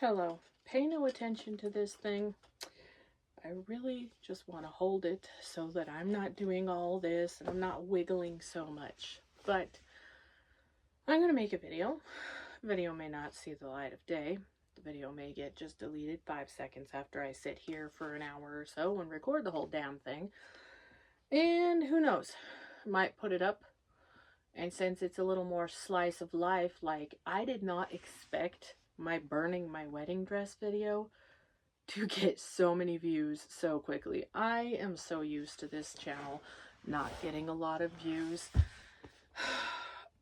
Hello. Pay no attention to this thing. I really just want to hold it so that I'm not doing all this and I'm not wiggling so much. But I'm going to make a video. The video may not see the light of day. The video may get just deleted 5 seconds after I sit here for an hour or so and record the whole damn thing. And who knows? I might put it up. And since it's a little more slice of life, like I did not expect my burning my wedding dress video to get so many views so quickly. I am so used to this channel not getting a lot of views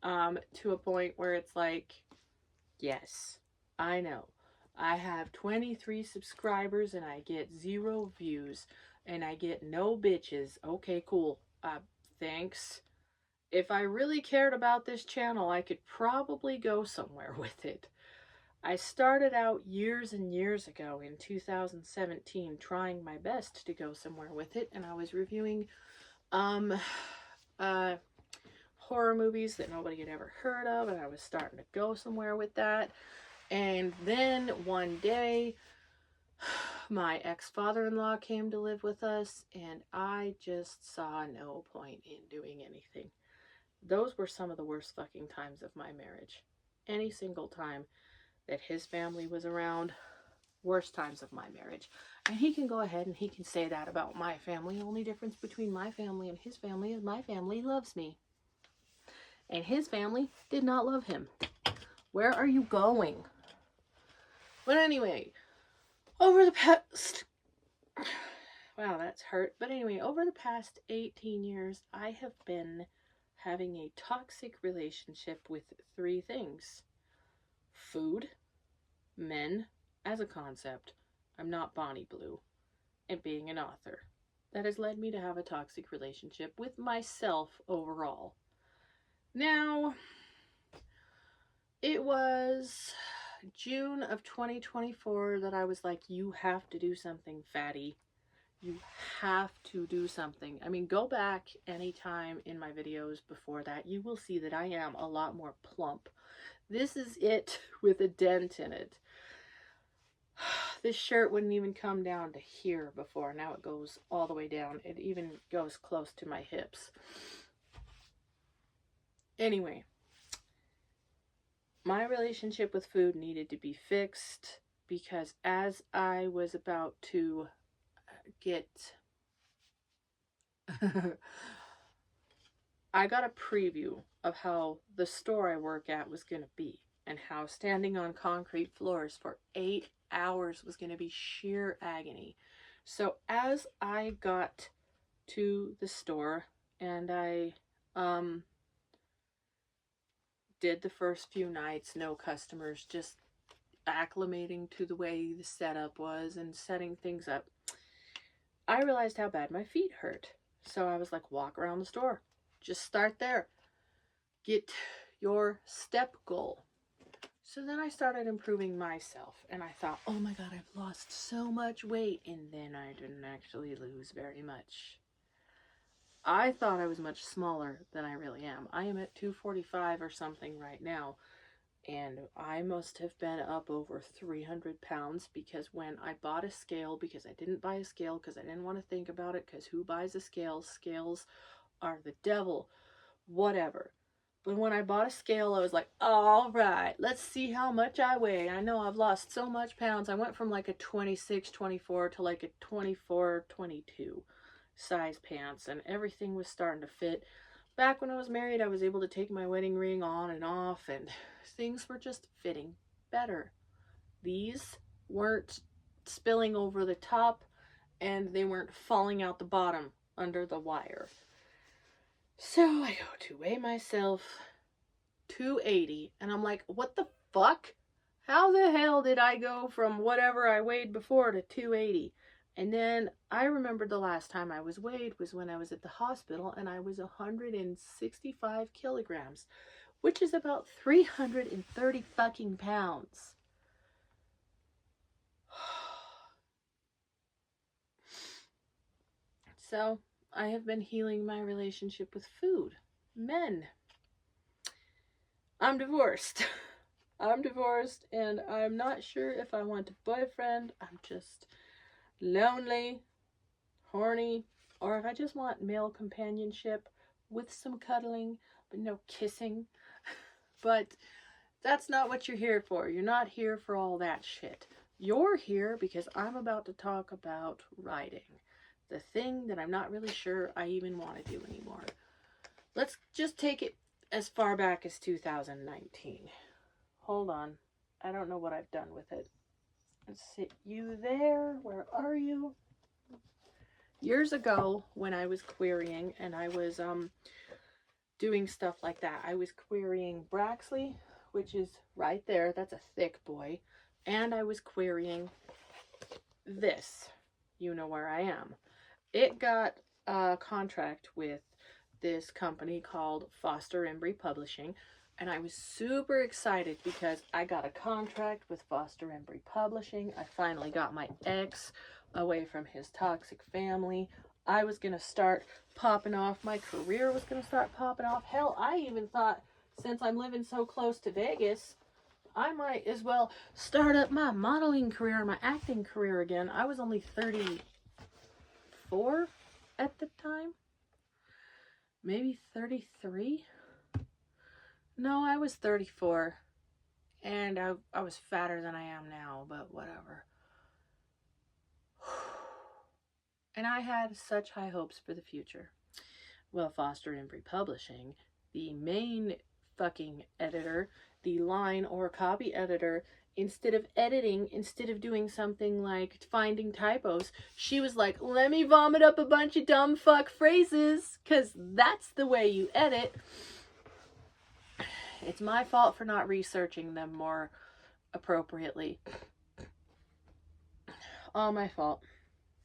to a point where it's like, yes, I know. I have 23 subscribers and I get 0 views and I get no bitches. Okay, cool. Thanks. If I really cared about this channel, I could probably go somewhere with it. I started out years and years ago in 2017 trying my best to go somewhere with it, and I was reviewing horror movies that nobody had ever heard of, and I was starting to go somewhere with that. And then one day my ex-father-in-law came to live with us, and I just saw no point in doing anything. Those were some of the worst fucking times of my marriage. Any single time that his family was around, worst times of my marriage. And he can go ahead and he can say that about my family. The only difference between my family and his family is my family loves me. And his family did not love him. Where are you going? But anyway, over the past... Wow, that's hurt. But anyway, over the past 18 years, I have been having a toxic relationship with 3 things. Food, men as a concept, I'm not Bonnie Blue, and being an author. That has led me to have a toxic relationship with myself overall. Now, it was June of 2024 that I was like, you have to do something, fatty. You have to do something. I mean, go back anytime in my videos before that. You will see that I am a lot more plump. This is it with a dent in it. This shirt wouldn't even come down to here before. Now it goes all the way down. It even goes close to my hips. Anyway, my relationship with food needed to be fixed because as I was about to get... I got a preview of how the store I work at was going to be and how standing on concrete floors for 8 hours was going to be sheer agony. So as I got to the store and I did the first few nights, no customers, just acclimating to the way the setup was and setting things up, I realized how bad my feet hurt. So I was like, walk around the store. Just start there. Get your step goal. So then I started improving myself and I thought, oh my God, I've lost so much weight. And then I didn't actually lose very much. I thought I was much smaller than I really am. I am at 245 or something right now. And I must have been up over 300 pounds because when I bought a scale, because I didn't buy a scale because I didn't want to think about it, because who buys a scale? Scales are the devil. Whatever. But when I bought a scale, I was like, all right, let's see how much I weigh. I know I've lost so much pounds. I went from like a 26, 24 to like a 24, 22 size pants, and everything was starting to fit. Back when I was married, I was able to take my wedding ring on and off, and things were just fitting better. These weren't spilling over the top, and they weren't falling out the bottom under the wire. So I go to weigh myself, 280, and I'm like, what the fuck? How the hell did I go from whatever I weighed before to 280? And then I remembered the last time I was weighed was when I was at the hospital and I was 165 kilograms, which is about 330 fucking pounds. So I have been healing my relationship with food. Men. I'm divorced. I'm divorced and I'm not sure if I want a boyfriend. I'm just lonely, horny, or if I just want male companionship with some cuddling, but no kissing. But that's not what you're here for. You're not here for all that shit. You're here because I'm about to talk about writing. The thing that I'm not really sure I even want to do anymore. Let's just take it as far back as 2019. Hold on. I don't know what I've done with it. Let's see. You there? Where are you? Years ago, when I was querying and I was doing stuff like that, I was querying Braxley, which is right there. That's a thick boy. And I was querying this. You know where I am. It got a contract with this company called Foster Embry Publishing, and I was super excited because I got a contract with Foster Embry Publishing. I finally got my ex away from his toxic family. I was going to start popping off. My career was going to start popping off. Hell, I even thought, since I'm living so close to Vegas, I might as well start up my modeling career, my acting career again. I was only 34 at the time. Maybe 33? No, I was 34. And I was fatter than I am now, but whatever. And I had such high hopes for the future. Well, Foster Embry Publishing, the main fucking editor, the line or copy editor, instead of doing something like finding typos, she was like, let me vomit up a bunch of dumb fuck phrases, because that's the way you edit. It's my fault for not researching them more appropriately. All my fault.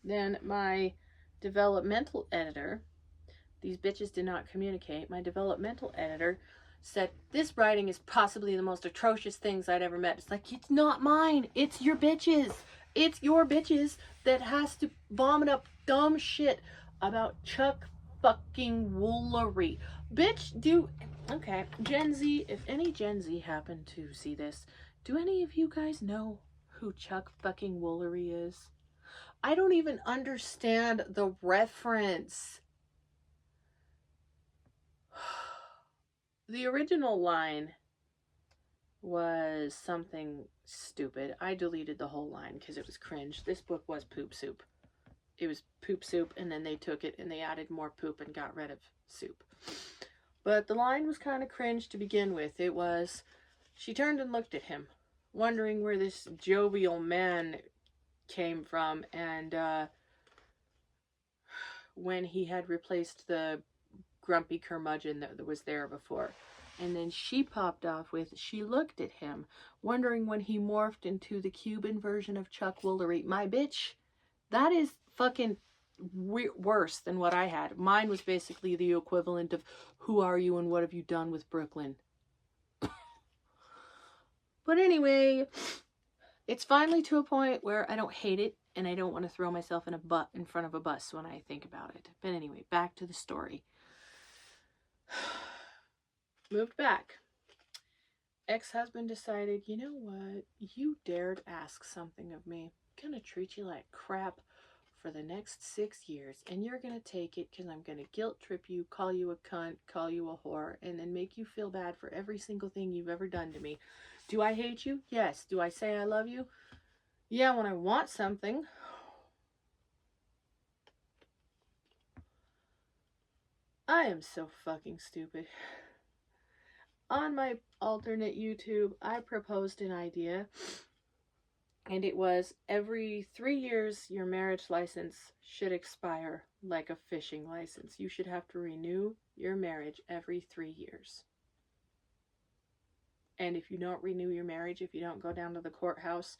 Then my developmental editor, these bitches did not communicate. My developmental editor said, this writing is possibly the most atrocious things I'd ever met. It's like, it's not mine. It's your bitches. It's your bitches that has to vomit up dumb shit about Chuck fucking Woolery. Bitch, okay, Gen Z, if any Gen Z happen to see this, do any of you guys know who Chuck fucking Woolery is? I don't even understand the reference. The original line was something stupid. I deleted the whole line because it was cringe. This book was poop soup. It was poop soup, and then they took it and they added more poop and got rid of soup. But the line was kind of cringe to begin with. It was, she turned and looked at him, wondering where this jovial man came from, and when he had replaced the grumpy curmudgeon that was there before. And then she popped off with, she looked at him, wondering when he morphed into the Cuban version of Chuck Woolery. My bitch, that is fucking worse than what I had. Mine was basically the equivalent of, who are you and what have you done with Brooklyn? But anyway, it's finally to a point where I don't hate it, and I don't want to throw myself in front of a bus when I think about it. But anyway, back to the story. Moved back. Ex-husband decided, you know what? You dared ask something of me. I'm gonna treat you like crap for the next 6 years, and you're gonna take it because I'm gonna guilt trip you, call you a cunt, call you a whore, and then make you feel bad for every single thing you've ever done to me. Do I hate you? Yes. Do I say I love you? Yeah, when I want something. I am so fucking stupid. On my alternate YouTube, I proposed an idea, and it was every 3 years your marriage license should expire like a fishing license. You should have to renew your marriage every 3 years. And if you don't renew your marriage, if you don't go down to the courthouse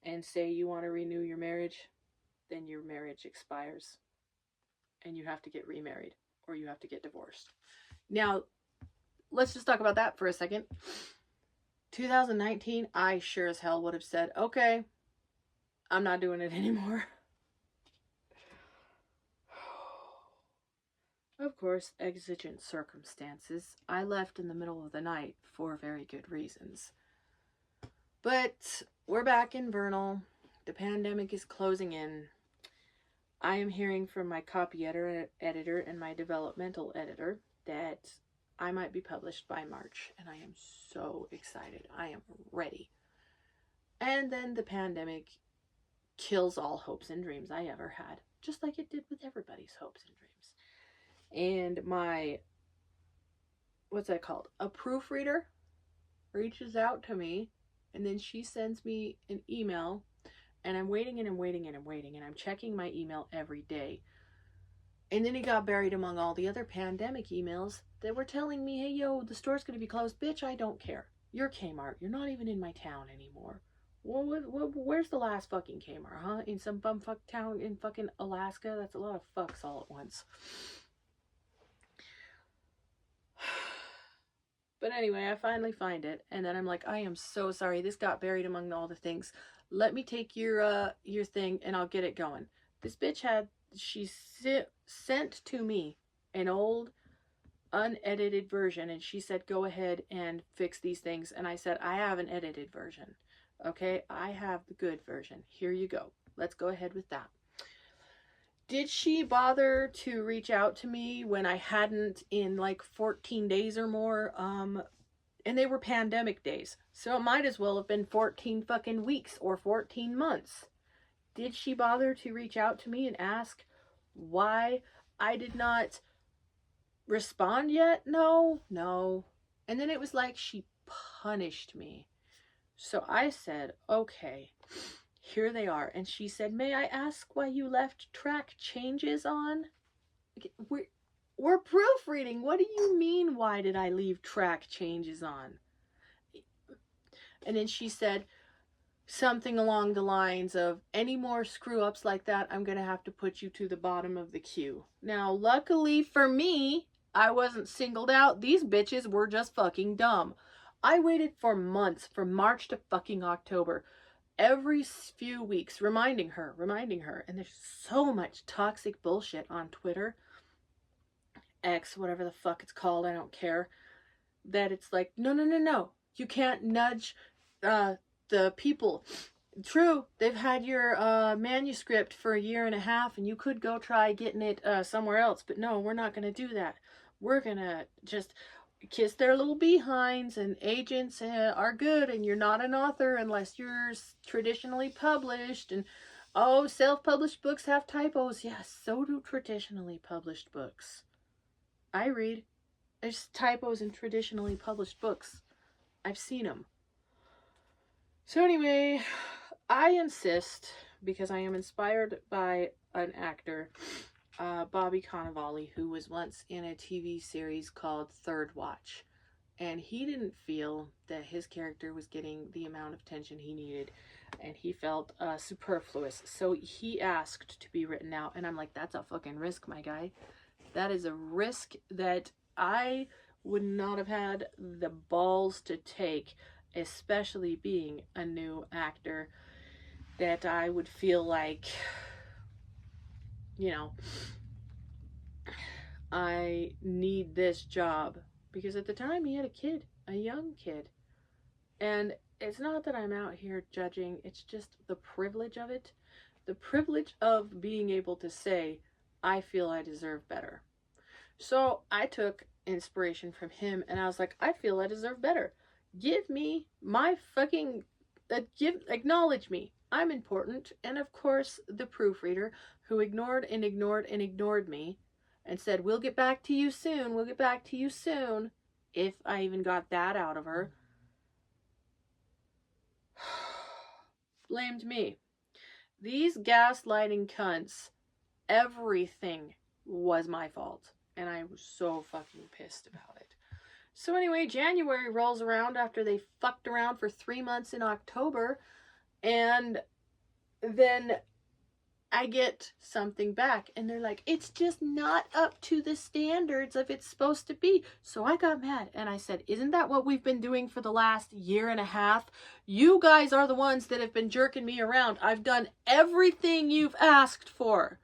and say you want to renew your marriage, then your marriage expires and you have to get remarried or you have to get divorced. Now, let's just talk about that for a second. 2019, I sure as hell would have said, okay, I'm not doing it anymore. Of course, exigent circumstances. I left in the middle of the night for very good reasons. But we're back in Vernal. The pandemic is closing in. I am hearing from my copy editor and my developmental editor that I might be published by March, and I am so excited. I am ready. And then the pandemic kills all hopes and dreams I ever had, just like it did with everybody's hopes and dreams. And my, what's that called? A proofreader reaches out to me, and then she sends me an email, and I'm waiting and I'm waiting and I'm waiting, and I'm checking my email every day. And then it got buried among all the other pandemic emails that were telling me, hey, yo, the store's going to be closed. Bitch, I don't care. You're Kmart. You're not even in my town anymore. Where's the last fucking Kmart, huh? In some bumfuck town in fucking Alaska? That's a lot of fucks all at once. But anyway, I finally find it, and then I'm like, I am so sorry. This got buried among all the things. Let me take your thing, and I'll get it going. This bitch she sent to me an old unedited version, and she said, go ahead and fix these things. And I said, I have an edited version. Okay, I have the good version. Here you go. Let's go ahead with that. Did she bother to reach out to me when I hadn't in like 14 days or more? And they were pandemic days, so it might as well have been 14 fucking weeks or 14 months. Did she bother to reach out to me and ask why I did not respond yet? No. And then it was like she punished me. So I said, okay, here they are. And she said, may I ask why you left track changes on? We're proofreading. What do you mean, why did I leave track changes on? And then she said something along the lines of, any more screw ups like that, I'm going to have to put you to the bottom of the queue. Now, luckily for me, I wasn't singled out. These bitches were just fucking dumb. I waited for months, from March to fucking October, every few weeks, reminding her. And there's so much toxic bullshit on Twitter, X, whatever the fuck it's called, I don't care, that it's like, no. You can't nudge the people. True, they've had your manuscript for 1.5 years, and you could go try getting it somewhere else, but no, we're not going to do that. We're going to just kiss their little behinds, and agents are good, and you're not an author unless you're traditionally published, and oh, self-published books have typos. Yes, so do traditionally published books. I read. There's typos in traditionally published books. I've seen them. So anyway, I insist, because I am inspired by an actor, Bobby Cannavale, who was once in a TV series called Third Watch. And he didn't feel that his character was getting the amount of attention he needed, and he felt superfluous. So he asked to be written out, and I'm like, that's a fucking risk, my guy. That is a risk that I would not have had the balls to take, especially being a new actor, that I would feel like, I need this job. Because at the time he had a kid, a young kid. And it's not that I'm out here judging, it's just the privilege of it. The privilege of being able to say, I feel I deserve better. So I took inspiration from him, and I was like, I feel I deserve better. Give me my fucking, acknowledge me. I'm important. And of course, the proofreader, who ignored me, and said, we'll get back to you soon, if I even got that out of her, blamed me. These gaslighting cunts, everything was my fault. And I was so fucking pissed about it. So anyway, January rolls around after they fucked around for 3 months in October. And then I get something back. And they're like, it's just not up to the standards of it's supposed to be. So I got mad. And I said, isn't that what we've been doing for the last 1.5 years? You guys are the ones that have been jerking me around. I've done everything you've asked for.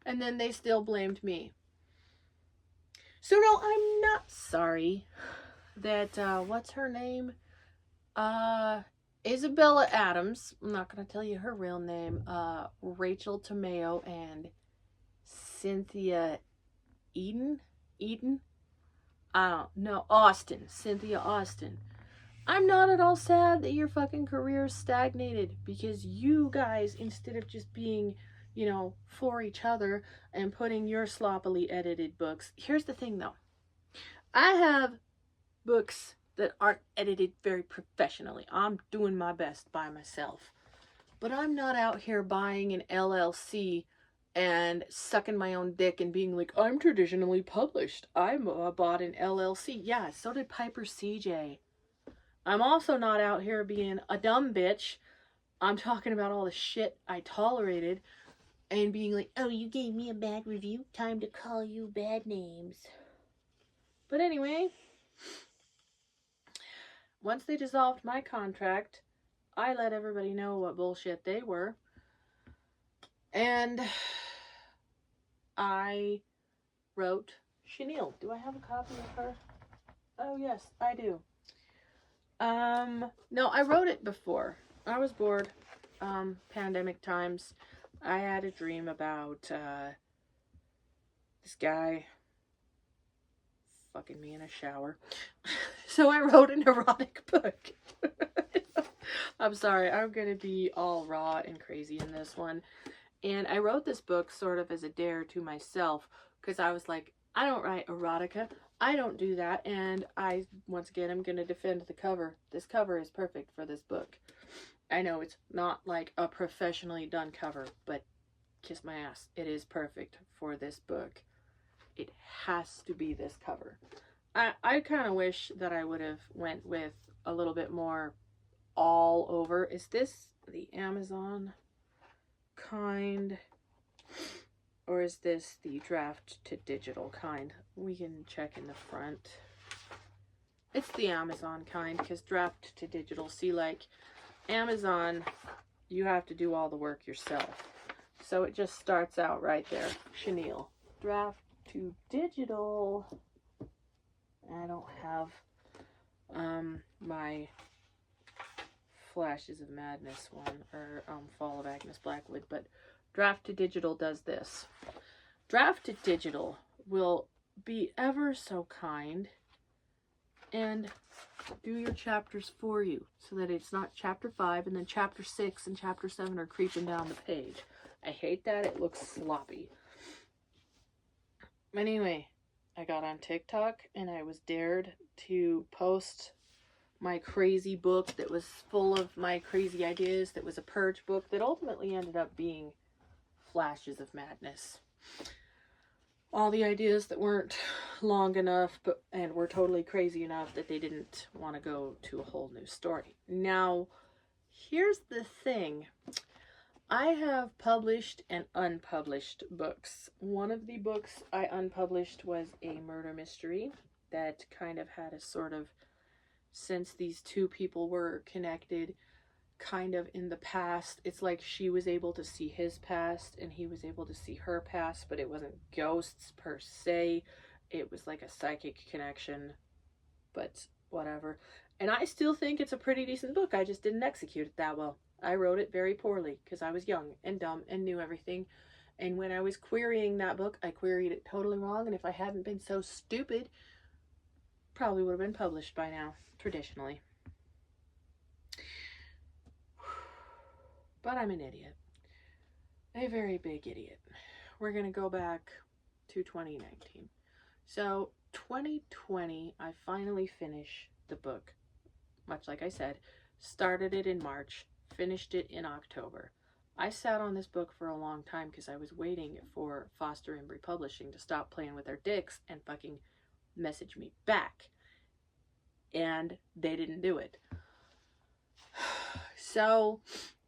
And then they still blamed me. So no, I'm not sorry that, what's her name? Isabella Adams, I'm not going to tell you her real name, Rachel Tomeo, and Cynthia Eden? I don't know. Austin. Cynthia Austin. I'm not at all sad that your fucking career stagnated because you guys, instead of just being, for each other and putting your sloppily edited books. Here's the thing though. I have books that aren't edited very professionally. I'm doing my best by myself. But I'm not out here buying an LLC and sucking my own dick and being like, I'm traditionally published. I bought an LLC. Yeah, so did Piper CJ. I'm also not out here being a dumb bitch. I'm talking about all the shit I tolerated and being like, oh, you gave me a bad review? Time to call you bad names. But anyway, once they dissolved my contract, I let everybody know what bullshit they were. And I wrote Chenille. Do I have a copy of her? Oh, yes, I do. No, I wrote it before. I was bored. Pandemic times. I had a dream about, this guy fucking me in a shower. So I wrote an erotic book. I'm sorry, I'm gonna be all raw and crazy in this one. And I wrote this book sort of as a dare to myself, because I was like, I don't write erotica. I don't do that. And once again, I'm going to defend the cover. This cover is perfect for this book. I know it's not like a professionally done cover, but kiss my ass. It is perfect for this book. It has to be this cover. I kind of wish that I would have went with a little bit more all over. Is this the Amazon kind, or is this the draft to digital kind? We can check in the front. It's the Amazon kind, because draft to digital, see, like Amazon, you have to do all the work yourself, so it just starts out right there. Chenille. Draft to digital, I don't have my Flashes of Madness one, or Fall of Agnes Blackwood, but draft to digital does this. Draft to digital will be ever so kind and do your chapters for you, so that it's not chapter 5 and then chapter 6 and chapter 7 are creeping down the page. I hate that. It looks sloppy. Anyway, I got on TikTok and I was dared to post my crazy book that was full of my crazy ideas, that was a purge book that ultimately ended up being Flashes of Madness. All the ideas that weren't long enough and were totally crazy enough that they didn't want to go to a whole new story. Now, here's the thing. I have published and unpublished books. One of the books I unpublished was a murder mystery that kind of had a sort of, since these two people were connected kind of in the past, it's like she was able to see his past and he was able to see her past, but it wasn't ghosts per se. It was like a psychic connection, but whatever. And I still think it's a pretty decent book. I just didn't execute it that well. I wrote it very poorly because I was young and dumb and knew everything. And when I was querying that book, I queried it totally wrong. And if I hadn't been so stupid, probably would have been published by now, traditionally. But I'm an idiot. A very big idiot. We're going to go back to 2019. So 2020, I finally finished the book. Much like I said, started it in March, finished it in October. I sat on this book for a long time because I was waiting for Foster Embry Publishing to stop playing with their dicks and fucking message me back. And they didn't do it. So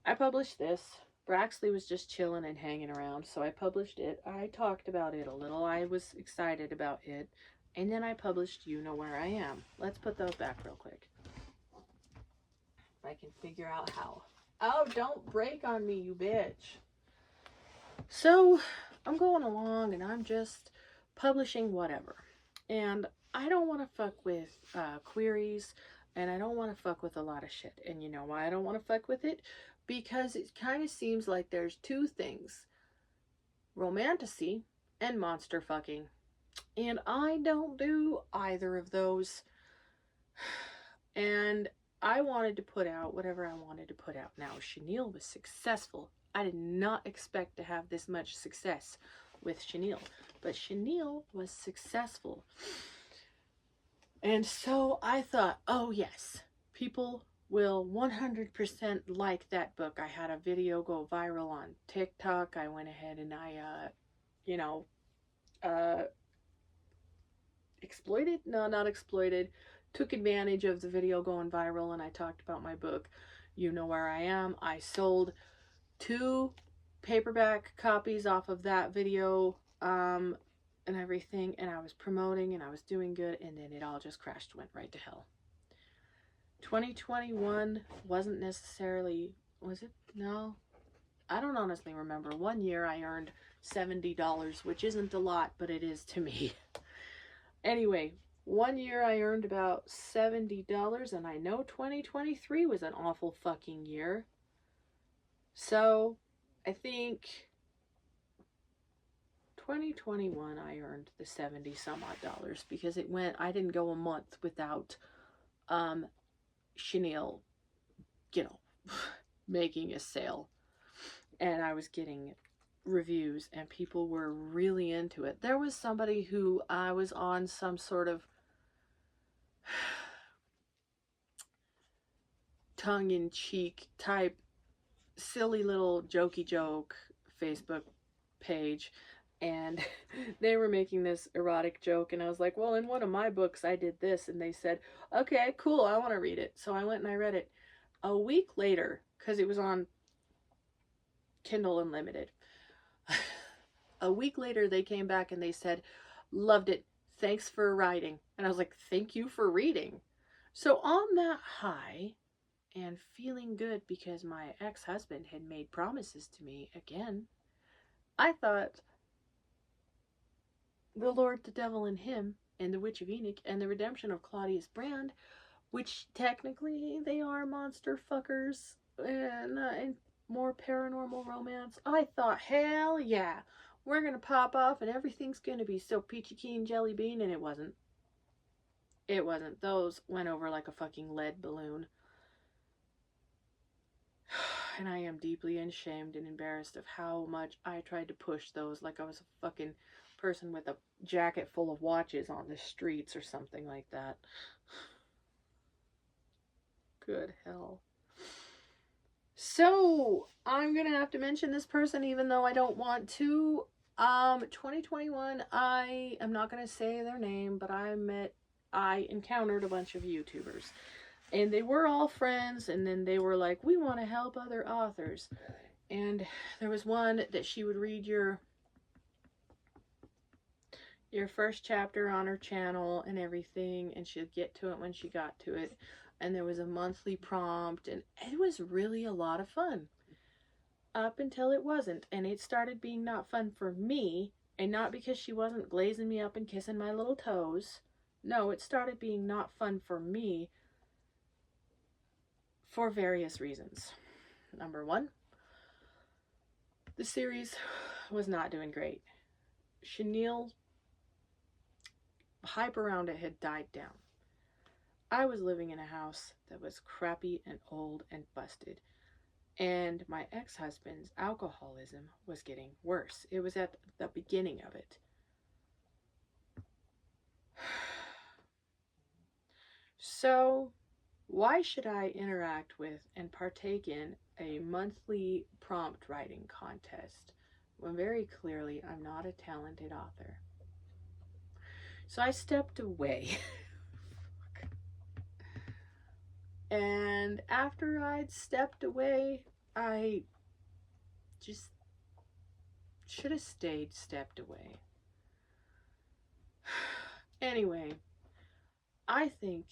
I published this. Braxley was just chilling and hanging around, so I published it. I talked about it a little. I was excited about it. And then I published You Know Where I Am. Let's put those back real quick. If I can figure out how. Oh, don't break on me, you bitch. So I'm going along and I'm just publishing whatever. And I don't want to fuck with queries. And I don't want to fuck with a lot of shit. And you know why I don't want to fuck with it? Because it kind of seems like there's two things: romantasy and monster fucking. And I don't do either of those. And I wanted to put out whatever I wanted to put out. Now, Chenille was successful. I did not expect to have this much success with Chenille, but Chenille was successful. And so I thought, oh yes, people will 100% like that book. I had a video go viral on TikTok. I went ahead and I, exploited? No, not exploited. Took advantage of the video going viral, and I talked about my book, You Know Where I Am. I sold 2 paperback copies off of that video, and everything, and I was promoting and I was doing good, and then it all just crashed, went right to hell. 2021 wasn't necessarily, was it? No, I don't honestly remember. One year I earned $70, which isn't a lot, but it is to me. Anyway, one year I earned about $70, and I know 2023 was an awful fucking year. So I think 2021 I earned the 70 some odd dollars, because it went, I didn't go a month without Chenille, making a sale, and I was getting reviews and people were really into it. There was somebody who I was on some sort of tongue-in-cheek type silly little jokey joke Facebook page, and they were making this erotic joke, and I was like, well, in one of my books I did this, and they said, okay, cool, I want to read it. So I went and I read it. A week later, because it was on Kindle Unlimited, a week later they came back and they said, loved it, thanks for writing. And I was like, thank you for reading. So on that high, and feeling good because my ex-husband had made promises to me again, I thought, The Lord, the Devil, and Him, and The Witch of Enoch, and The Redemption of Claudius Brand, which technically they are monster fuckers and more paranormal romance. I thought, hell yeah, we're gonna pop off and everything's gonna be so peachy keen jelly bean, and it wasn't. It wasn't. Those went over like a fucking lead balloon. And I am deeply ashamed and embarrassed of how much I tried to push those like I was a fucking person with a jacket full of watches on the streets or something like that. Good hell. So, I'm gonna have to mention this person even though I don't want to. 2021, I am not gonna say their name, but I encountered a bunch of YouTubers. And they were all friends, and then they were like, we want to help other authors. And there was one that she would read your first chapter on her channel and everything, and she'd get to it when she got to it. And there was a monthly prompt, and it was really a lot of fun. Up until it wasn't, and it started being not fun for me, and not because she wasn't glazing me up and kissing my little toes. No, it started being not fun for me for various reasons. Number one, the series was not doing great. Chenille's hype around it had died down. I was living in a house that was crappy and old and busted. And my ex-husband's alcoholism was getting worse. It was at the beginning of it. So, why should I interact with and partake in a monthly prompt writing contest when very clearly I'm not a talented author? So I stepped away. And after I'd stepped away, I just should have stepped away. Anyway, I think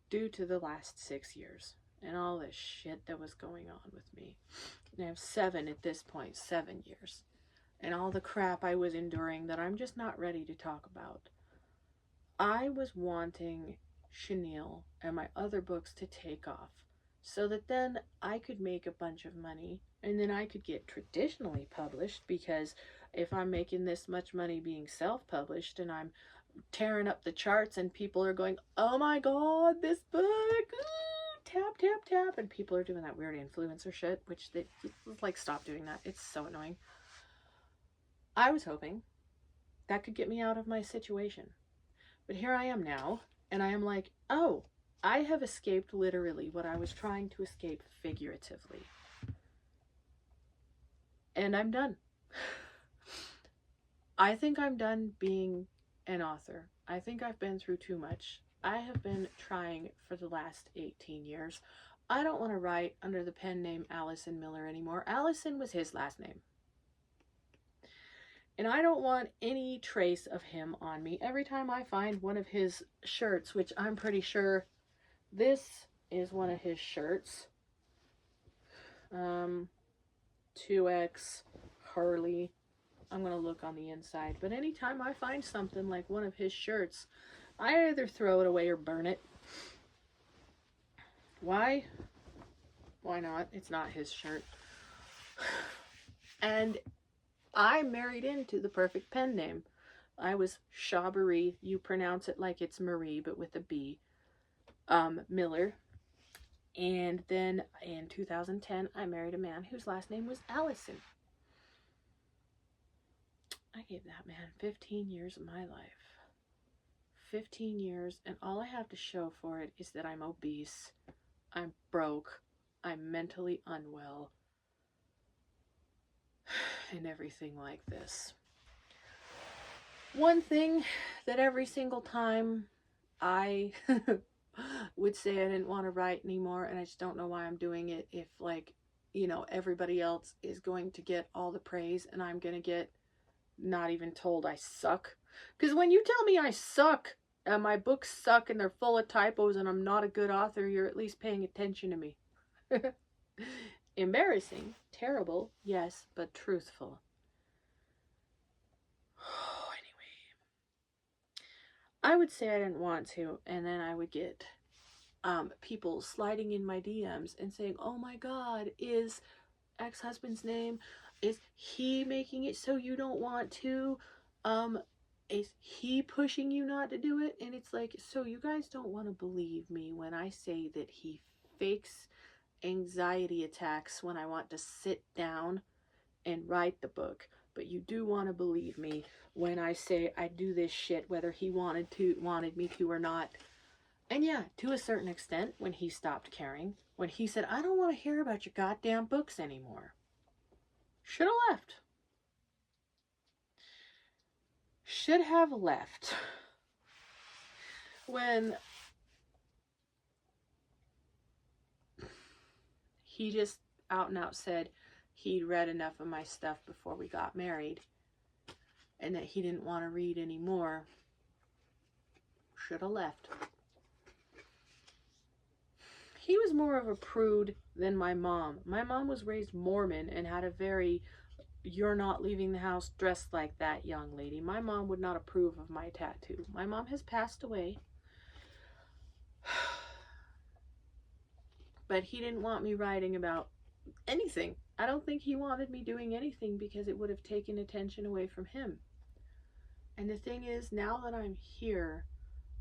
due to the last 6 years and all this shit that was going on with me, and I have 7 at this point, 7 years, and all the crap I was enduring that I'm just not ready to talk about, I was wanting chenille and my other books to take off so that then I could make a bunch of money and then I could get traditionally published, because if I'm making this much money being self-published and I'm tearing up the charts and people are going, oh my god, this book, ooh, tap tap tap, and people are doing that weird influencer shit, which they like, stop doing that, it's so annoying. I was hoping that could get me out of my situation, but here I am now, and I am like, oh, I have escaped literally what I was trying to escape figuratively, and I'm done. I think I'm done being an author. I think I've been through too much. I have been trying for the last 18 years. I don't want to write under the pen name Allison Miller anymore. Allison was his last name. And I don't want any trace of him on me. Every time I find one of his shirts, which I'm pretty sure this is one of his shirts. 2X Harley. I'm going to look on the inside. But anytime I find something like one of his shirts, I either throw it away or burn it. Why? Why not? It's not his shirt. And I married into the perfect pen name. I was Shawbury. You pronounce it like it's Marie, but with a B. Miller. And then in 2010, I married a man whose last name was Allison. I gave that man 15 years of my life. 15 years, and all I have to show for it is that I'm obese, I'm broke, I'm mentally unwell, and everything like this. One thing that every single time I would say I didn't want to write anymore, and I just don't know why I'm doing it, if, like, you know, everybody else is going to get all the praise and I'm going to get not even told I suck. Because when you tell me I suck and my books suck and they're full of typos and I'm not a good author, you're at least paying attention to me. Embarrassing, terrible, yes, but truthful. Anyway, I would say I didn't want to, and then I would get people sliding in my DMs and saying, oh my god, is ex-husband's name, is he making it so you don't want to? Is he pushing you not to do it? And it's like, so you guys don't want to believe me when I say that he fakes anxiety attacks when I want to sit down and write the book, but you do want to believe me when I say I do this shit whether he wanted me to or not. And yeah, to a certain extent, when he stopped caring, when he said, I don't want to hear about your goddamn books anymore, should have left. Should have left. When he just out and out said he'd read enough of my stuff before we got married and that he didn't want to read anymore, should have left. He was more of a prude than my mom. My mom was raised Mormon and had a very, you're not leaving the house dressed like that, young lady. My mom would not approve of my tattoo. My mom has passed away. But he didn't want me writing about anything. I don't think he wanted me doing anything because it would have taken attention away from him. And the thing is, now that I'm here,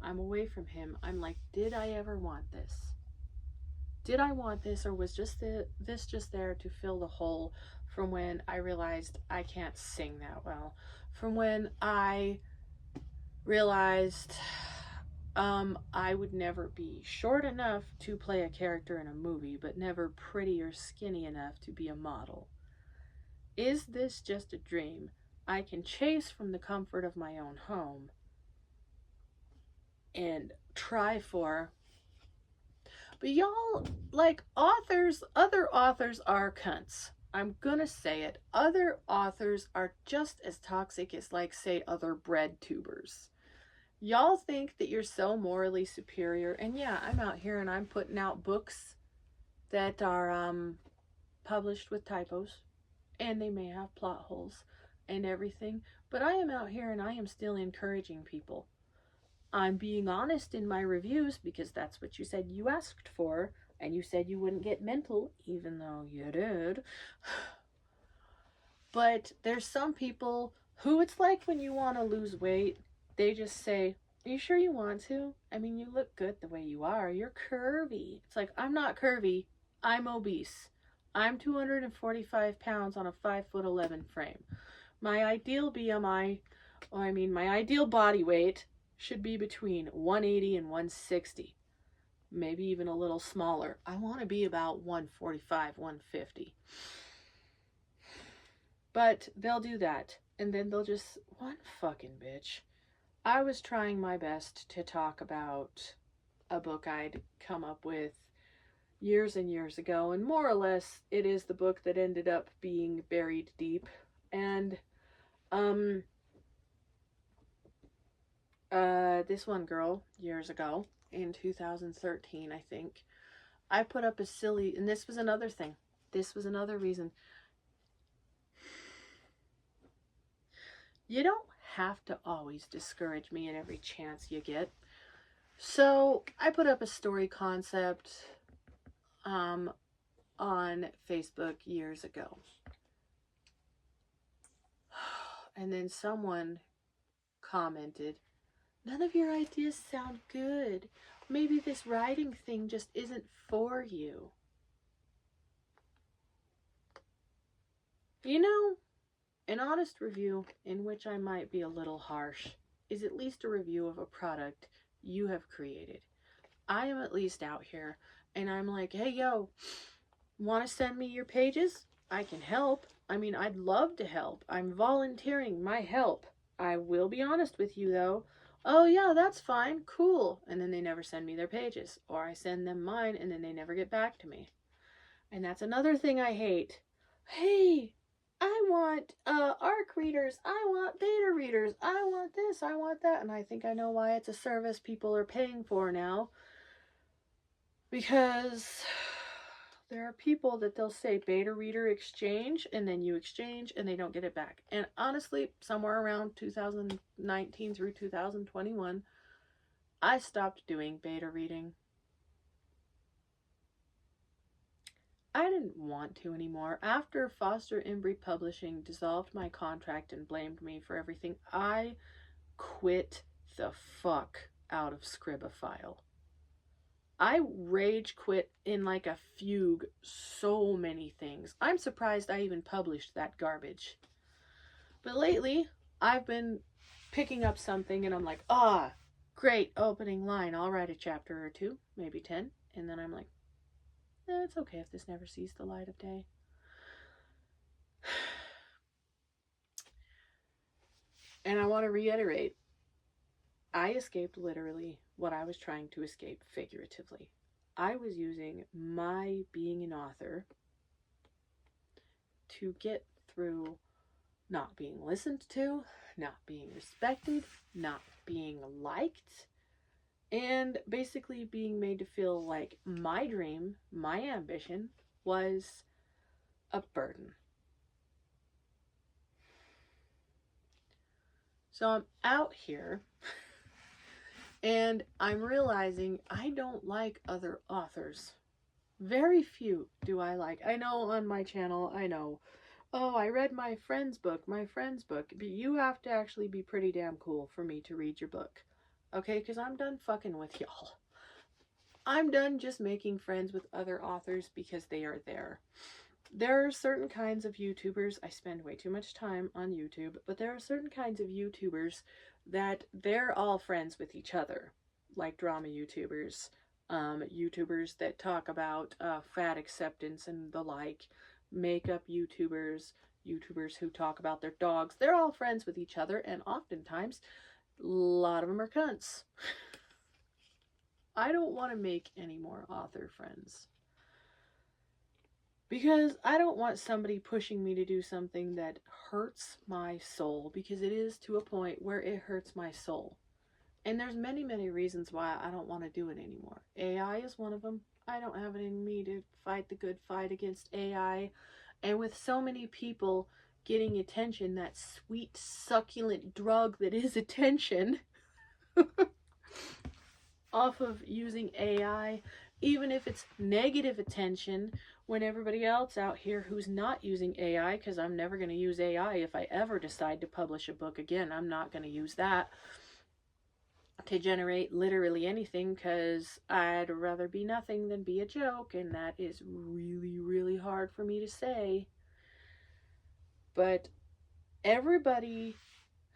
I'm away from him, I'm like, did I ever want this? Did I want this, or was this just there to fill the hole from when I realized I can't sing that well? From when I realized I would never be short enough to play a character in a movie, but never pretty or skinny enough to be a model? Is this just a dream I can chase from the comfort of my own home and try for? But y'all, like, authors, other authors are cunts. I'm gonna say it. Other authors are just as toxic as, like, say, other bread tubers. Y'all think that you're so morally superior, and yeah, I'm out here and I'm putting out books that are published with typos, and they may have plot holes and everything, but I am out here and I am still encouraging people. I'm being honest in my reviews because that's what you said you asked for, and you said you wouldn't get mental, even though you did. But there's some people who it's like when you want to lose weight, they just say, "Are you sure you want to? I mean, you look good the way you are. You're curvy." It's like, I'm not curvy. I'm obese. I'm 245 pounds on a 5'11" frame. My ideal BMI, my ideal body weight should be between 180 and 160. Maybe even a little smaller. I want to be about 145, 150. But they'll do that, and then they'll just, one fucking bitch. I was trying my best to talk about a book I'd come up with years and years ago, and more or less it is the book that ended up being buried deep. And this one girl years ago in 2013, I think, I put up a silly, and this was another thing. This was another reason. You don't have to always discourage me at every chance you get. So I put up a story concept on Facebook years ago. And then someone commented, "None of your ideas sound good. Maybe this writing thing just isn't for you." You know, an honest review, in which I might be a little harsh, is at least a review of a product you have created. I am at least out here, and I'm like, "Hey, yo, want to send me your pages? I can help. I mean, I'd love to help. I'm volunteering my help. I will be honest with you, though." "Oh, yeah, that's fine. Cool." And then they never send me their pages. Or I send them mine, and then they never get back to me. And that's another thing I hate. "Hey, I want ARC readers. I want beta readers. I want this. I want that." And I think I know why it's a service people are paying for now. Because there are people that they'll say beta reader exchange, and then you exchange and they don't get it back. And honestly, somewhere around 2019 through 2021, I stopped doing beta reading. I didn't want to anymore. After Foster Embry Publishing dissolved my contract and blamed me for everything, I quit the fuck out of Scribophile. I rage quit in like a fugue so many things. I'm surprised I even published that garbage. But lately, I've been picking up something and I'm like, great opening line. I'll write a chapter or 2, maybe 10. And then I'm like, it's okay if this never sees the light of day. And I want to reiterate, I escaped literally what I was trying to escape figuratively. I was using my being an author to get through not being listened to, not being respected, not being liked, and basically being made to feel like my dream, my ambition, was a burden. So I'm out here and I'm realizing I don't like other authors. Very few do I like. I know on my channel, I know, "Oh, I read my friend's book. But you have to actually be pretty damn cool for me to read your book. Okay, because I'm done fucking with y'all. I'm done just making friends with other authors because they are there. There are certain kinds of YouTubers, I spend way too much time on YouTube, but there are certain kinds of YouTubers that they're all friends with each other, like drama YouTubers, YouTubers that talk about fat acceptance and the like, makeup YouTubers, YouTubers who talk about their dogs. They're all friends with each other, and oftentimes, a lot of them are cunts. I don't want to make any more author friends. Because I don't want somebody pushing me to do something that hurts my soul, because it is to a point where it hurts my soul. And there's many, many reasons why I don't want to do it anymore. AI is one of them. I don't have it in me to fight the good fight against AI. And with so many people getting attention, that sweet, succulent drug that is attention, off of using AI, even if it's negative attention, when everybody else out here who's not using AI, because I'm never going to use AI if I ever decide to publish a book again, I'm not going to use that to generate literally anything, because I'd rather be nothing than be a joke, and that is really, really hard for me to say. But everybody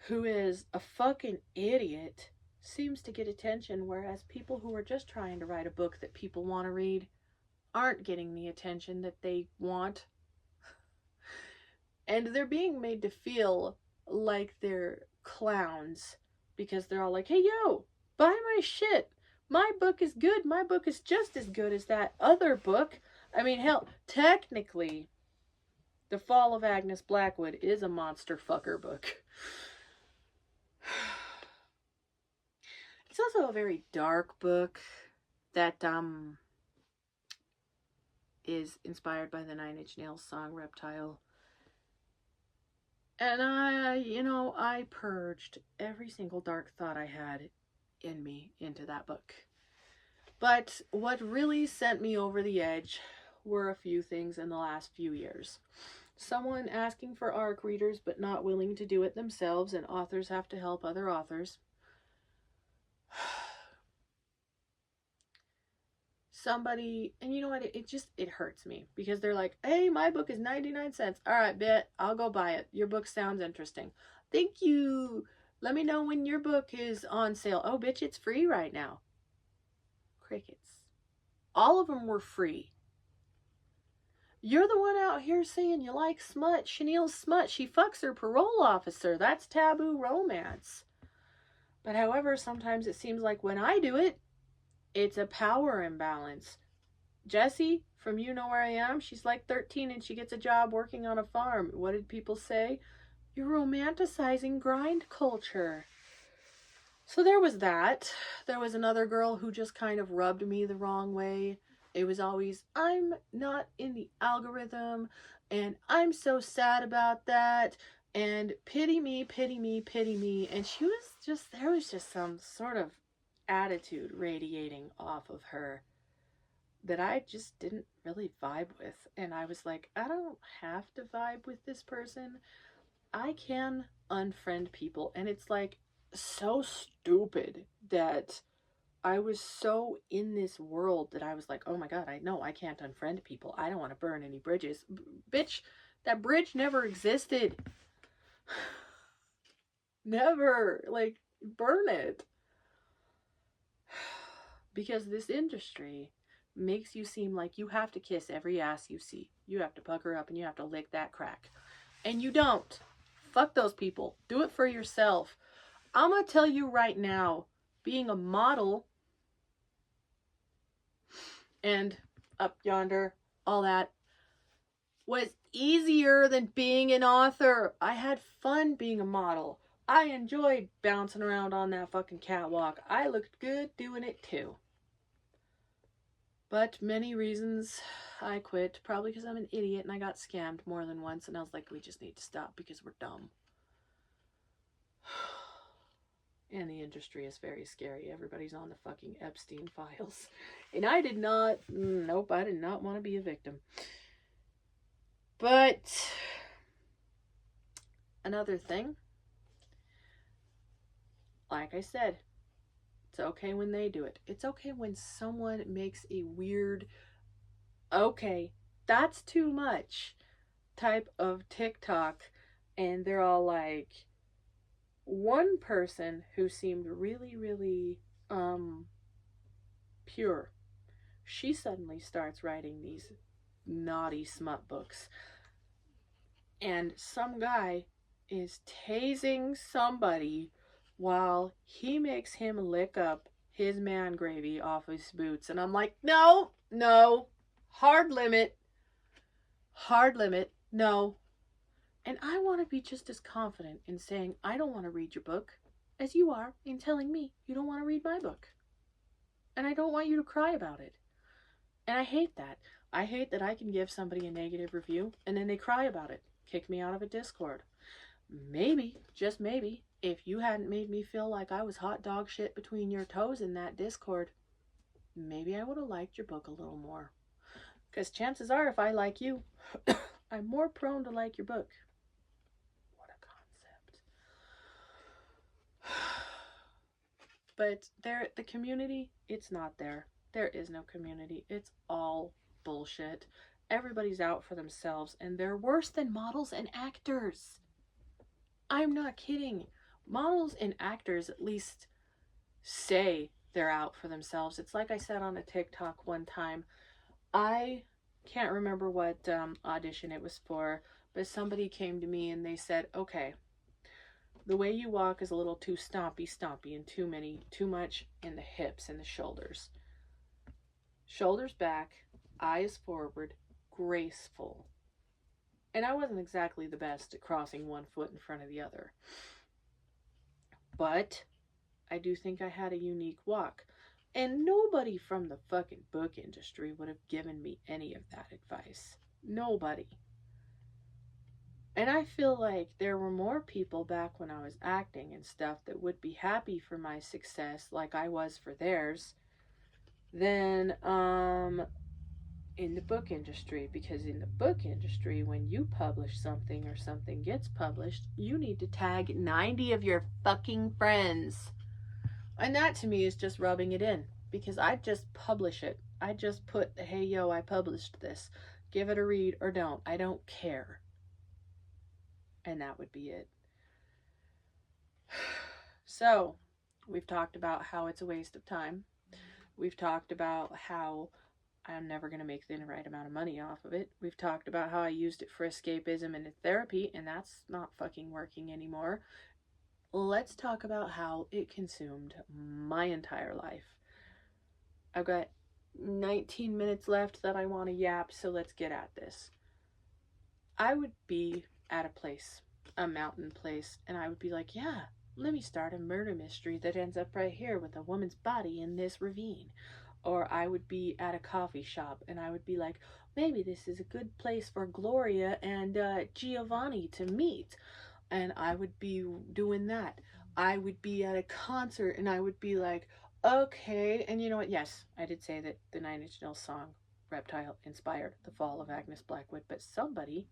who is a fucking idiot seems to get attention, whereas people who are just trying to write a book that people want to read aren't getting the attention that they want. And they're being made to feel like they're clowns because they're all like, hey, yo, buy my shit. My book is good. My book is just as good as that other book. I mean, hell, technically, The Fall of Agnes Blackwood is a monster fucker book. It's also a very dark book that is inspired by the Nine Inch Nails song Reptile. And I purged every single dark thought I had in me into that book. But what really sent me over the edge were a few things in the last few years. Someone asking for ARC readers but not willing to do it themselves, and authors have to help other authors. Somebody, and you know what, it hurts me because they're like, hey, my book is 99 cents. All right, bet, I'll go buy it. Your book sounds interesting. Thank you. Let me know when your book is on sale. Oh, bitch, it's free right now. Crickets. All of them were free. You're the one out here saying you like smut. Chenille's smut. She fucks her parole officer. That's taboo romance. But however, sometimes it seems like when I do it, it's a power imbalance. Jessie from You Know Where I Am, she's like 13 and she gets a job working on a farm. What did people say? You're romanticizing grind culture. So there was that. There was another girl who just kind of rubbed me the wrong way. It was always, I'm not in the algorithm, and I'm so sad about that, and pity me, pity me, pity me. And there was just some sort of attitude radiating off of her that I just didn't really vibe with. And I was like, I don't have to vibe with this person. I can unfriend people. And it's like so stupid that I was so in this world that I was like, oh my God, I can't unfriend people. I don't want to burn any bridges. Bitch, that bridge never existed. Never. Like, burn it. Because this industry makes you seem like you have to kiss every ass you see. You have to pucker up and you have to lick that crack. And you don't. Fuck those people. Do it for yourself. I'm going to tell you right now, being a model and up yonder, all that, was easier than being an author. I had fun being a model. I enjoyed bouncing around on that fucking catwalk. I looked good doing it too. But many reasons I quit. Probably because I'm an idiot and I got scammed more than once. And I was like, we just need to stop because we're dumb. And the industry is very scary. Everybody's on the fucking Epstein files. And I did not want to be a victim. But another thing, like I said, it's okay when they do it. It's okay when someone makes a weird, okay, that's too much type of TikTok, and they're all like, one person who seemed really, really pure, she suddenly starts writing these naughty smut books, and some guy is tasing somebody while he makes him lick up his man gravy off his boots. And I'm like, no, hard limit, no. And I want to be just as confident in saying I don't want to read your book as you are in telling me you don't want to read my book. And I don't want you to cry about it. And I hate that. I hate that I can give somebody a negative review and then they cry about it. Kick me out of a Discord. Maybe, just maybe, If you hadn't made me feel like I was hot dog shit between your toes in that Discord, maybe I would have liked your book a little more. Because chances are, if I like you, I'm more prone to like your book. What a concept. But the community, it's not there. There is no community. It's all bullshit. Everybody's out for themselves, and they're worse than models and actors. I'm not kidding. Models and actors at least say they're out for themselves. It's like I said on a TikTok one time. I can't remember what audition it was for, but somebody came to me and they said, okay, the way you walk is a little too stompy and too much in the hips and the shoulders. Shoulders back, eyes forward, graceful. And I wasn't exactly the best at crossing one foot in front of the other. But I do think I had a unique walk. And nobody from the fucking book industry would have given me any of that advice. Nobody. And I feel like there were more people back when I was acting and stuff that would be happy for my success, like I was for theirs, than in the book industry. Because in the book industry, when you publish something or something gets published, you need to tag 90 of your fucking friends. And that to me is just rubbing it in, because I just publish it. I just put, hey, yo, I published this. Give it a read or don't. I don't care. And that would be it. So, we've talked about how it's a waste of time. We've talked about how I'm never going to make the right amount of money off of it. We've talked about how I used it for escapism and therapy, and that's not fucking working anymore. Let's talk about how it consumed my entire life. I've got 19 minutes left that I want to yap, so let's get at this. I would be at a place, a mountain place, and I would be like, yeah, let me start a murder mystery that ends up right here with a woman's body in this ravine. Or I would be at a coffee shop and I would be like, maybe this is a good place for Gloria and Giovanni to meet. And I would be doing that. I would be at a concert and I would be like, okay. And you know what? Yes, I did say that the Nine Inch Nails song Reptile inspired the fall of Agnes Blackwood, but somebody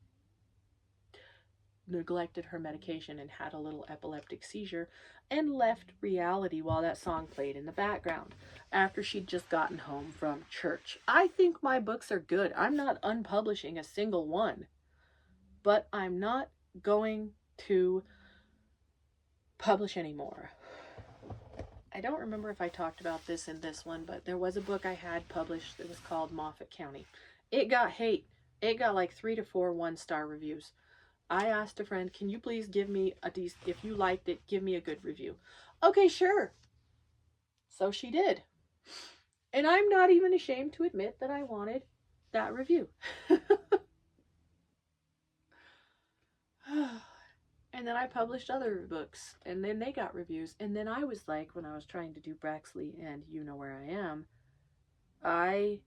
neglected her medication and had a little epileptic seizure and left reality while that song played in the background after she'd just gotten home from church. I think my books are good. I'm not unpublishing a single one, but I'm not going to publish anymore. I don't remember if I talked about this in this one, but there was a book I had published that was called Moffat County. It got hate. It got like 3 to 4 one-star reviews. I asked a friend, can you please give me if you liked it, give me a good review. Okay, sure. So she did. And I'm not even ashamed to admit that I wanted that review. And then I published other books, and then they got reviews. And then I was like, when I was trying to do Braxley and You Know Where I Am, I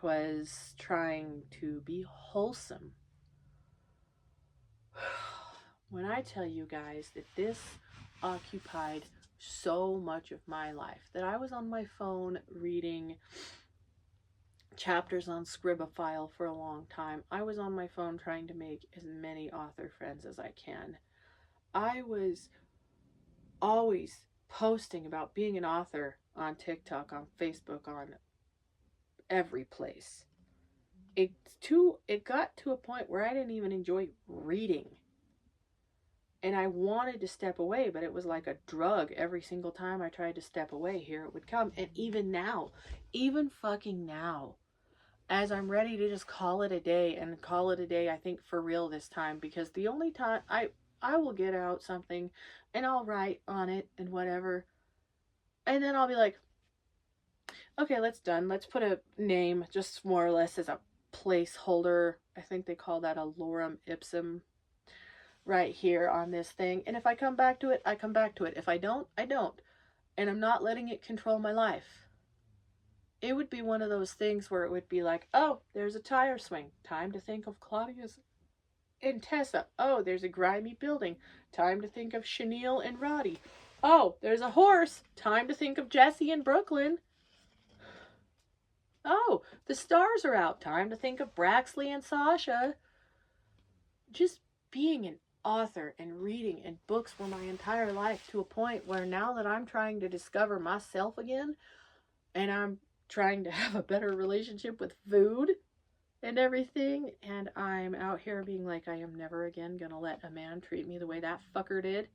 was trying to be wholesome. When I tell you guys that this occupied so much of my life, that I was on my phone reading chapters on Scribophile for a long time. I was on my phone trying to make as many author friends as I can. I was always posting about being an author on TikTok, on Facebook, on every place. It got to a point where I didn't even enjoy reading. And I wanted to step away, but it was like a drug. Every single time I tried to step away, here it would come. And even now, even fucking now, as I'm ready to just call it a day, and call it a day, I think for real this time, because the only time I will get out something and I'll write on it and whatever, and then I'll be like, okay, let's put a name just more or less as a placeholder. I think they call that a lorem ipsum right here on this thing. And if I come back to it, I come back to it. If I don't, I don't. And I'm not letting it control my life. It would be one of those things where it would be like, oh, there's a tire swing. Time to think of Claudia's and Tessa. Oh, there's a grimy building. Time to think of Chenille and Roddy. Oh, there's a horse. Time to think of Jesse and Brooklyn. Oh, the stars are out. Time to think of Braxley and Sasha. Just being an author and reading and books for my entire life, to a point where now that I'm trying to discover myself again and I'm trying to have a better relationship with food and everything, and I'm out here being like, I am never again gonna let a man treat me the way that fucker did,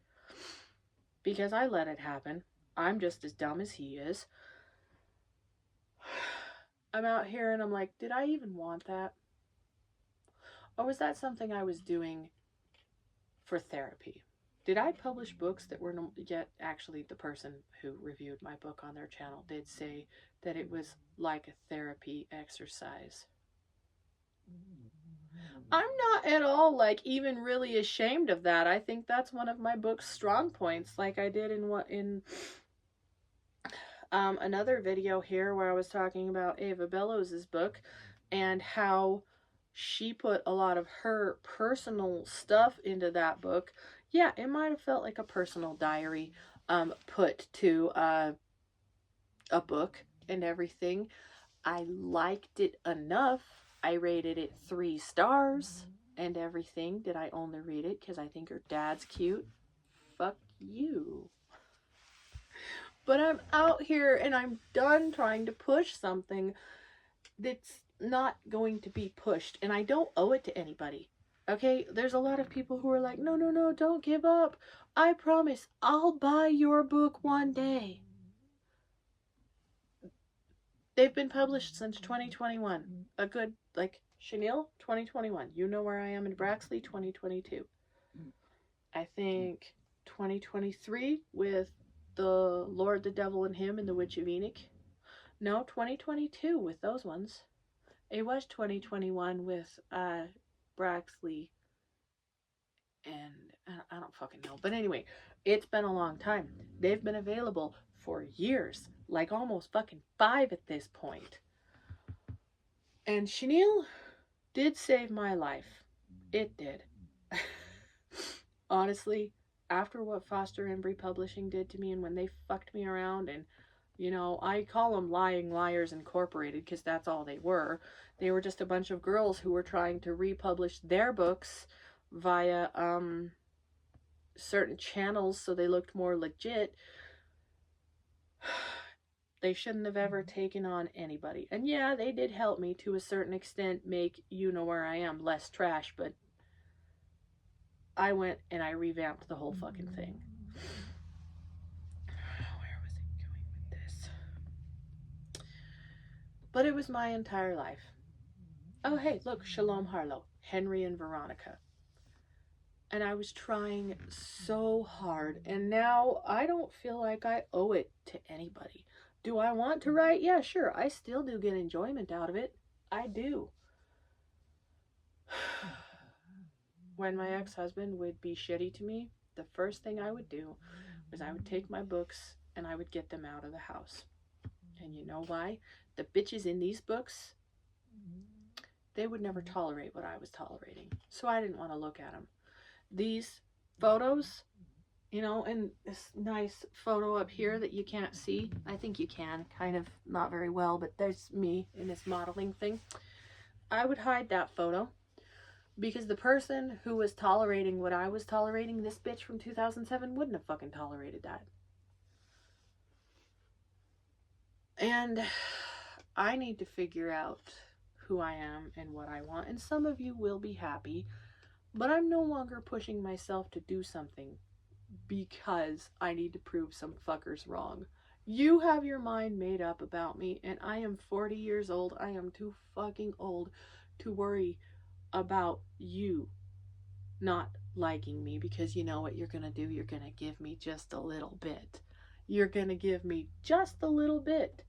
because I let it happen. I'm just as dumb as he is. I'm out here and I'm like, did I even want that? Or was that something I was doing for therapy? Did I publish books that were yet? Actually, the person who reviewed my book on their channel did say that it was like a therapy exercise. I'm not at all like even really ashamed of that. I think that's one of my book's strong points, like I did in another video here where I was talking about Ava Bellows' book and how she put a lot of her personal stuff into that book. Yeah, it might have felt like a personal diary put to a book and everything. I liked it enough. I rated it 3 stars and everything. Did I only read it because I think her dad's cute? Fuck you. But I'm out here and I'm done trying to push something that's not going to be pushed. And I don't owe it to anybody. Okay? There's a lot of people who are like, no, no, no, don't give up. I promise I'll buy your book one day. They've been published since 2021. A good, like, Chenille, 2021. You Know Where I Am in Braxley, 2022. I think 2023 with The Lord, the Devil, and Him and The Witch of Enoch. No, 2022 with those ones. It was 2021 with Braxley and I don't fucking know. But anyway, it's been a long time. They've been available for years. Like almost fucking 5 at this point. And Chenille did save my life. It did. Honestly, after what Foster Embry Publishing did to me and when they fucked me around, and you know, I call them Lying Liars Incorporated because that's all they were. They were just a bunch of girls who were trying to republish their books via certain channels so they looked more legit. They shouldn't have ever taken on anybody. And yeah, they did help me to a certain extent make You Know Where I Am less trash, but I went and I revamped the whole fucking thing. Where was it going with this? But it was my entire life. Oh, hey, look, Shalom Harlow, Henry and Veronica. And I was trying so hard, and now I don't feel like I owe it to anybody. Do I want to write? Yeah, sure. I still do get enjoyment out of it. I do. When my ex-husband would be shitty to me, the first thing I would do was I would take my books and I would get them out of the house. And you know why? The bitches in these books, they would never tolerate what I was tolerating. So I didn't want to look at them. These photos, you know, and this nice photo up here that you can't see. I think you can, kind of not very well, but there's me in this modeling thing. I would hide that photo because the person who was tolerating what I was tolerating, this bitch from 2007, wouldn't have fucking tolerated that. And I need to figure out who I am and what I want. And some of you will be happy, but I'm no longer pushing myself to do something because I need to prove some fuckers wrong. You have your mind made up about me, and I am 40 years old. I am too fucking old to worry about you not liking me, because you know what you're gonna do? You're gonna give me just a little bit. You're gonna give me just a little bit,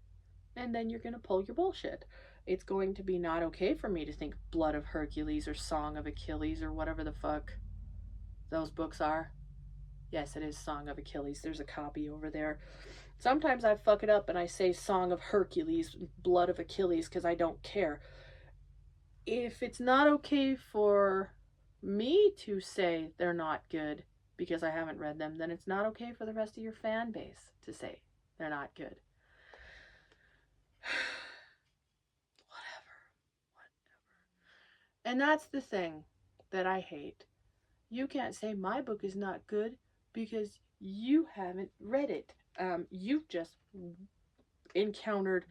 and then you're gonna pull your bullshit. It's going to be not okay for me to think Blood of Hercules or Song of Achilles or whatever the fuck those books are. Yes, it is Song of Achilles. There's a copy over there. Sometimes I fuck it up and I say Song of Hercules, Blood of Achilles, because I don't care. If it's not okay for me to say they're not good because I haven't read them, then it's not okay for the rest of your fan base to say they're not good. And that's the thing that I hate. You can't say my book is not good because you haven't read it. You've just encountered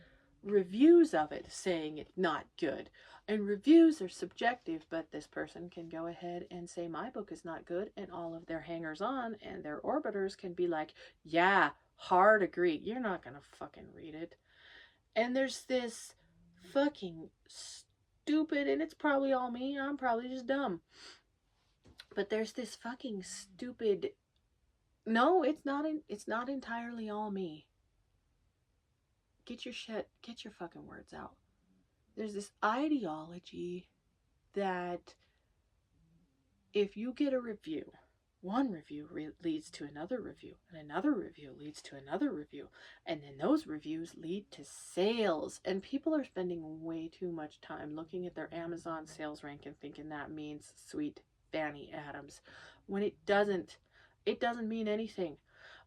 reviews of it saying it's not good. And reviews are subjective, but this person can go ahead and say my book is not good, and all of their hangers on and their orbiters can be like, yeah, hard agree. You're not gonna fucking read it. And there's this fucking stupid, and it's probably all me, I'm probably just dumb. But there's this fucking stupid, no, it's not entirely all me. Get your fucking words out. There's this ideology that if you get a review, one review leads to another review, and another review leads to another review, and then those reviews lead to sales. And people are spending way too much time looking at their Amazon sales rank and thinking that means sweet Fanny Adams, when it doesn't. It doesn't mean anything.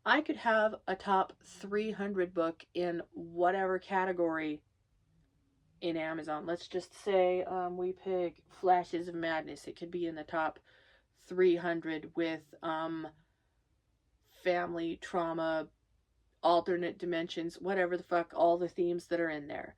I could have a top 300 book in whatever category in Amazon. Let's just say we pick Flashes of Madness. It could be in the top 300 with family, trauma, alternate dimensions, whatever the fuck, all the themes that are in there.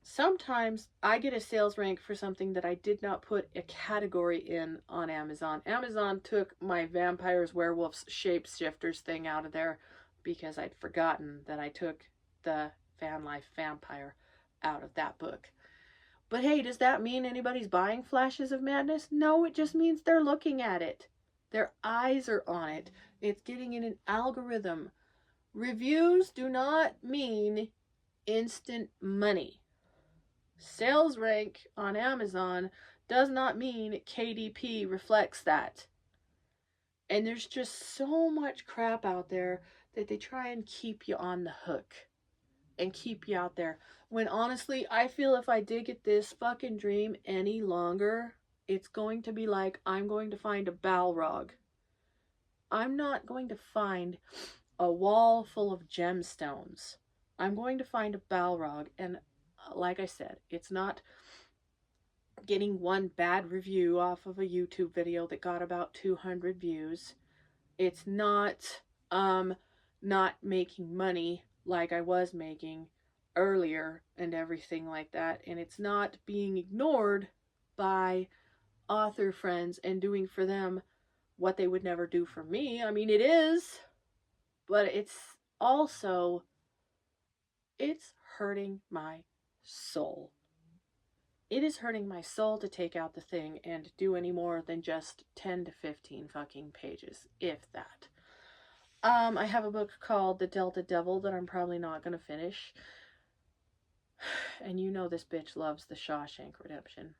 Sometimes I get a sales rank for something that I did not put a category in on Amazon. Amazon took my vampires, werewolves, shapeshifters thing out of there because I'd forgotten that I took the van life vampire out of that book. But hey, does that mean anybody's buying Flashes of Madness? No, it just means they're looking at it. Their eyes are on it. It's getting in an algorithm. Reviews do not mean instant money. Sales rank on Amazon does not mean KDP reflects that. And there's just so much crap out there that they try and keep you on the hook and keep you out there. When honestly, I feel if I dig at this fucking dream any longer, it's going to be like I'm going to find a Balrog. I'm not going to find a wall full of gemstones. I'm going to find a Balrog, and like I said, it's not getting one bad review off of a YouTube video that got about 200 views. It's not not making money like I was making earlier and everything like that. And it's not being ignored by author friends and doing for them what they would never do for me. I mean, it is, but it's also, it's hurting my soul. It is hurting my soul to take out the thing and do any more than just 10 to 15 fucking pages, if that. I have a book called The Delta Devil that I'm probably not going to finish. And you know this bitch loves The Shawshank Redemption.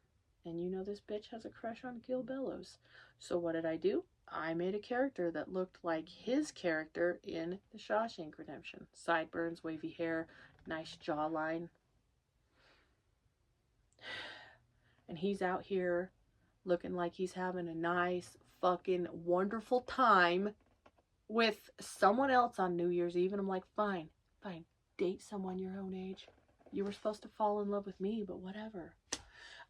And you know this bitch has a crush on Gil Bellows. So what did I do? I made a character that looked like his character in The Shawshank Redemption. Sideburns, wavy hair, nice jawline. And he's out here looking like he's having a nice, fucking wonderful time with someone else on New Year's Eve. And I'm like, fine, date someone your own age. You were supposed to fall in love with me, but whatever.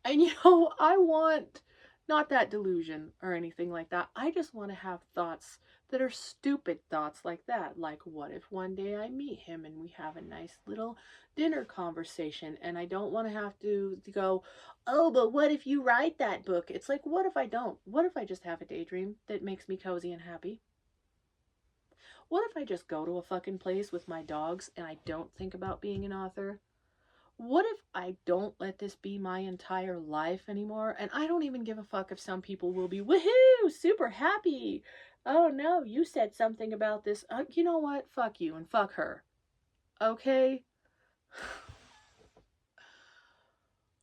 And you know, I want not that delusion or anything like that. I just want to have thoughts that are stupid thoughts like that. Like, what if one day I meet him and we have a nice little dinner conversation, and I don't want to have to go, oh, but what if you write that book? It's like, what if I don't? What if I just have a daydream that makes me cozy and happy? What if I just go to a fucking place with my dogs and I don't think about being an author? What if I don't let this be my entire life anymore? And I don't even give a fuck if some people will be, woohoo, super happy. Oh no, you said something about this. You know what? Fuck you and fuck her. Okay?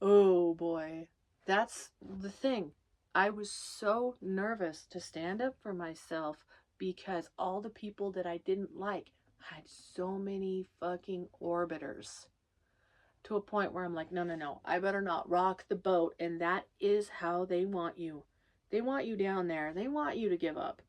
Oh boy. That's the thing. I was so nervous to stand up for myself because all the people that I didn't like had so many fucking orbiters. To a point where I'm like, no, I better not rock the boat. And that is how they want you. They want you down there. They want you to give up.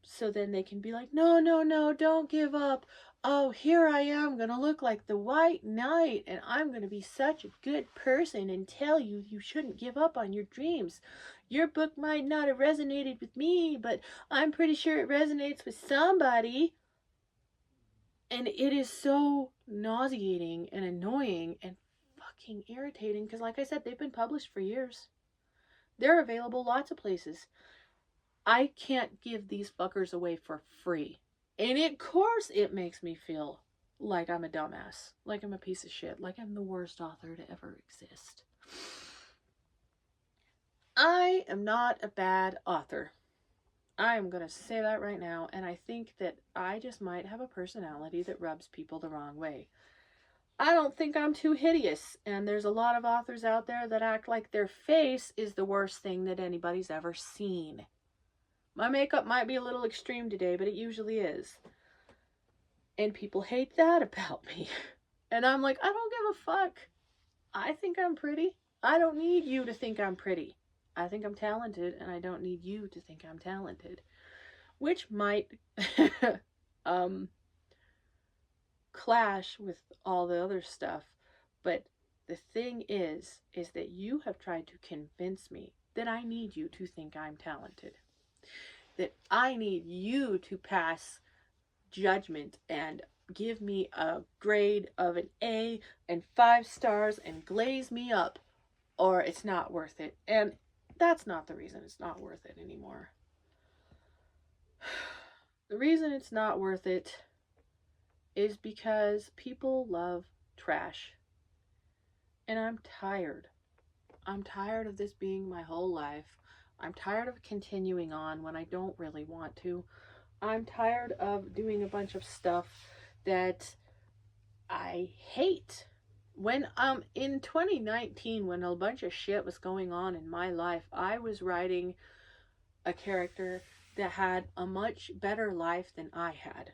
So then they can be like, no, no, no, don't give up. Oh, here I am going to look like the white knight, and I'm going to be such a good person and tell you you shouldn't give up on your dreams. Your book might not have resonated with me, but I'm pretty sure it resonates with somebody. And it is so nauseating and annoying and fucking irritating because, like I said, they've been published for years. They're available lots of places. I can't give these fuckers away for free. And of course it makes me feel like I'm a dumbass, like I'm a piece of shit, like I'm the worst author to ever exist. I am not a bad author. I am going to say that right now, and I think that I just might have a personality that rubs people the wrong way. I don't think I'm too hideous, and there's a lot of authors out there that act like their face is the worst thing that anybody's ever seen. My makeup might be a little extreme today, but it usually is. And people hate that about me. And I'm like, I don't give a fuck. I think I'm pretty. I don't need you to think I'm pretty. I think I'm talented, and I don't need you to think I'm talented. Which might clash with all the other stuff. But the thing is that you have tried to convince me that I need you to think I'm talented. That I need you to pass judgment and give me a grade of an A and 5 stars and glaze me up, or it's not worth it. And that's not the reason it's not worth it anymore. The reason it's not worth it is because people love trash. And I'm tired. I'm tired of this being my whole life. I'm tired of continuing on when I don't really want to. I'm tired of doing a bunch of stuff that I hate. When in 2019, when a bunch of shit was going on in my life, I was writing a character that had a much better life than I had.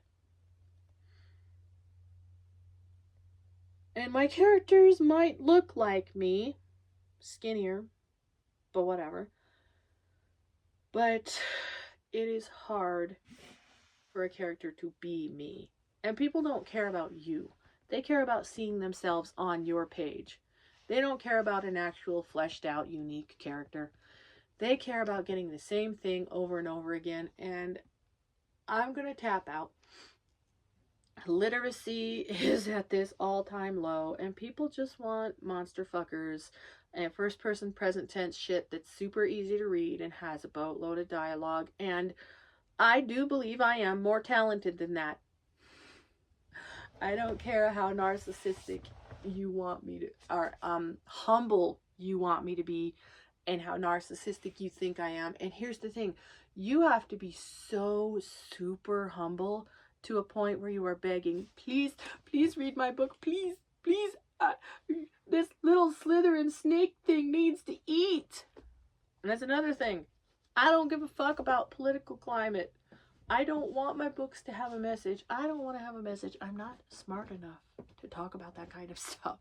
And my characters might look like me, skinnier, but whatever. But it is hard for a character to be me. And people don't care about you. They care about seeing themselves on your page. They don't care about an actual fleshed out, unique character. They care about getting the same thing over and over again. And I'm going to tap out. Literacy is at this all-time low. And people just want monster fuckers and first person present tense shit that's super easy to read and has a boatload of dialogue. And I do believe I am more talented than that. I don't care how narcissistic you want me to, or humble you want me to be, and how narcissistic you think I am. And here's the thing, you have to be so super humble to a point where you are begging, please, please read my book, please, please, this little Slytherin snake thing needs to eat. And that's another thing. I don't give a fuck about political climate. I don't want my books to have a message. I don't want to have a message. I'm not smart enough to talk about that kind of stuff.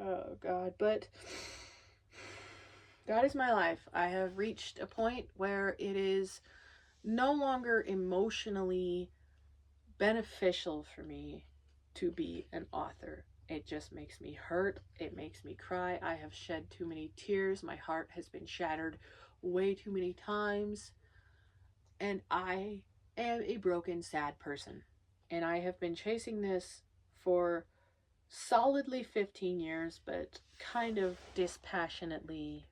Oh, God. But God is my life. I have reached a point where it is no longer emotionally beneficial for me to be an author. It just makes me hurt. It makes me cry. I have shed too many tears. My heart has been shattered way too many times. And I am a broken, sad person. And I have been chasing this for solidly 15 years, but kind of dispassionately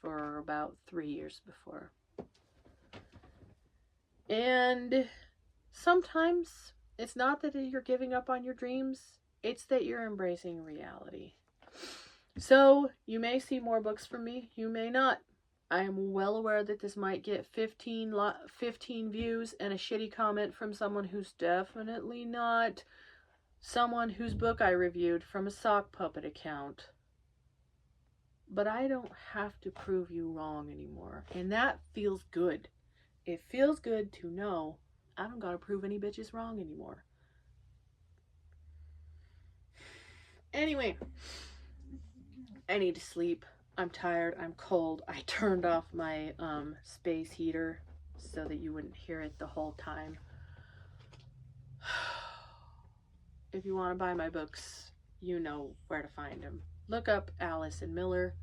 for about 3 years before. And sometimes it's not that you're giving up on your dreams, it's that you're embracing reality. So you may see more books from me, you may not. I am well aware that this might get 15 views and a shitty comment from someone who's definitely not someone whose book I reviewed from a sock puppet account. But I don't have to prove you wrong anymore. And that feels good. It feels good to know I don't gotta prove any bitches wrong anymore. Anyway, I need to sleep. I'm tired. I'm cold. I turned off my space heater so that you wouldn't hear it the whole time. If you want to buy my books, you know where to find them. Look up Allison Miller.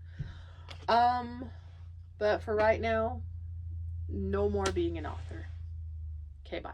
But for right now, no more being an author. Okay, bye.